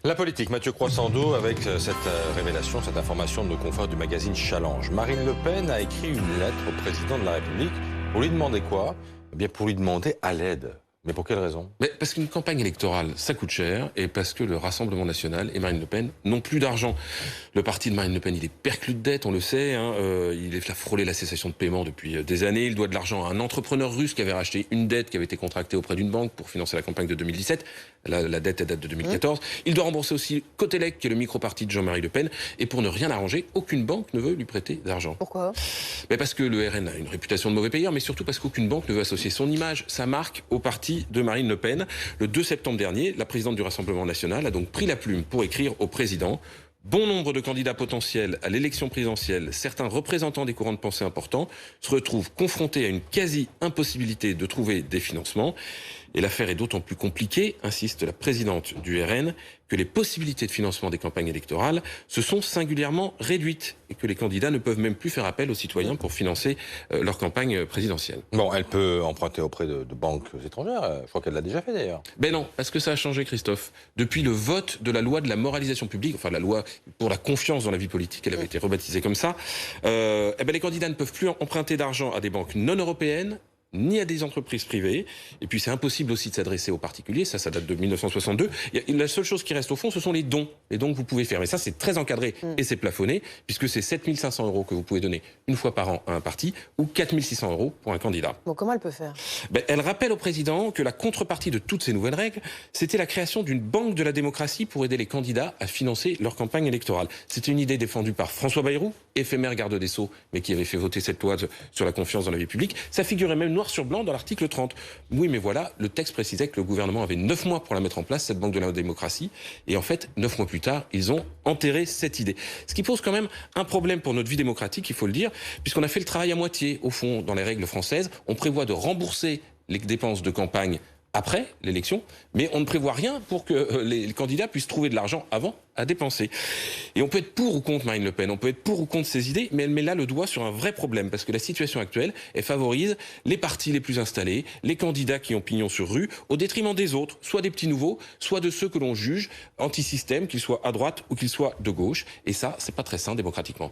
La politique, Mathieu Croissando, avec cette révélation, cette information de nos confrères du magazine Challenge. Marine Le Pen a écrit une lettre au président de la République pour lui demander quoi? Eh bien, pour lui demander à l'aide. Mais pour quelle raison? Parce qu'une campagne électorale, ça coûte cher, et parce que le Rassemblement national et Marine Le Pen n'ont plus d'argent. Le parti de Marine Le Pen, il est perclus de dettes, on le sait. Il a frôlé la cessation de paiement depuis des années. Il doit de l'argent à un entrepreneur russe qui avait racheté une dette qui avait été contractée auprès d'une banque pour financer la campagne de 2017. La dette, elle date de 2014. Il doit rembourser aussi Cotelec, qui est le micro-parti de Jean-Marie Le Pen. Et pour ne rien arranger, aucune banque ne veut lui prêter d'argent. Pourquoi? Parce que le RN a une réputation de mauvais payeur, mais surtout parce qu'aucune banque ne veut associer son image, sa marque, au parti de Marine Le Pen. Le 2 septembre dernier, la présidente du Rassemblement national a donc pris la plume pour écrire au président: bon nombre de candidats potentiels à l'élection présidentielle, certains représentants des courants de pensée importants, se retrouvent confrontés à une quasi-impossibilité de trouver des financements. Et l'affaire est d'autant plus compliquée, insiste la présidente du RN, que les possibilités de financement des campagnes électorales se sont singulièrement réduites et que les candidats ne peuvent même plus faire appel aux citoyens pour financer leur campagne présidentielle. Bon, elle peut emprunter auprès de banques étrangères. Je crois qu'elle l'a déjà fait d'ailleurs. Ben non, parce que ça a changé, Christophe. Depuis le vote de la loi de la moralisation publique, enfin la loi pour la confiance dans la vie politique, elle avait été rebaptisée comme ça, les candidats ne peuvent plus emprunter d'argent à des banques non européennes, ni à des entreprises privées. Et puis c'est impossible aussi de s'adresser aux particuliers, ça date de 1962. La seule chose qui reste au fond, ce sont les dons. Les dons que vous pouvez faire. Mais ça, c'est très encadré et c'est plafonné, puisque c'est 7 500 € que vous pouvez donner une fois par an à un parti, ou 4 600 € pour un candidat. Bon, comment elle peut faire? Elle rappelle au président que la contrepartie de toutes ces nouvelles règles, c'était la création d'une banque de la démocratie pour aider les candidats à financer leur campagne électorale. C'était une idée défendue par François Bayrou, éphémère garde des Sceaux, mais qui avait fait voter cette loi sur la confiance dans la vie publique. Ça figurait même noir sur blanc dans l'article 30. Oui, mais voilà, le texte précisait que le gouvernement avait 9 mois pour la mettre en place, cette banque de la démocratie. Et en fait, 9 mois plus tard, ils ont enterré cette idée. Ce qui pose quand même un problème pour notre vie démocratique, il faut le dire, puisqu'on a fait le travail à moitié, au fond, dans les règles françaises. On prévoit de rembourser les dépenses de campagne après l'élection, mais on ne prévoit rien pour que les candidats puissent trouver de l'argent avant à dépenser. Et on peut être pour ou contre Marine Le Pen, on peut être pour ou contre ses idées, mais elle met là le doigt sur un vrai problème, parce que la situation actuelle, elle favorise les partis les plus installés, les candidats qui ont pignon sur rue, au détriment des autres, soit des petits nouveaux, soit de ceux que l'on juge anti-système, qu'ils soient à droite ou qu'ils soient de gauche. Et ça, c'est pas très sain démocratiquement.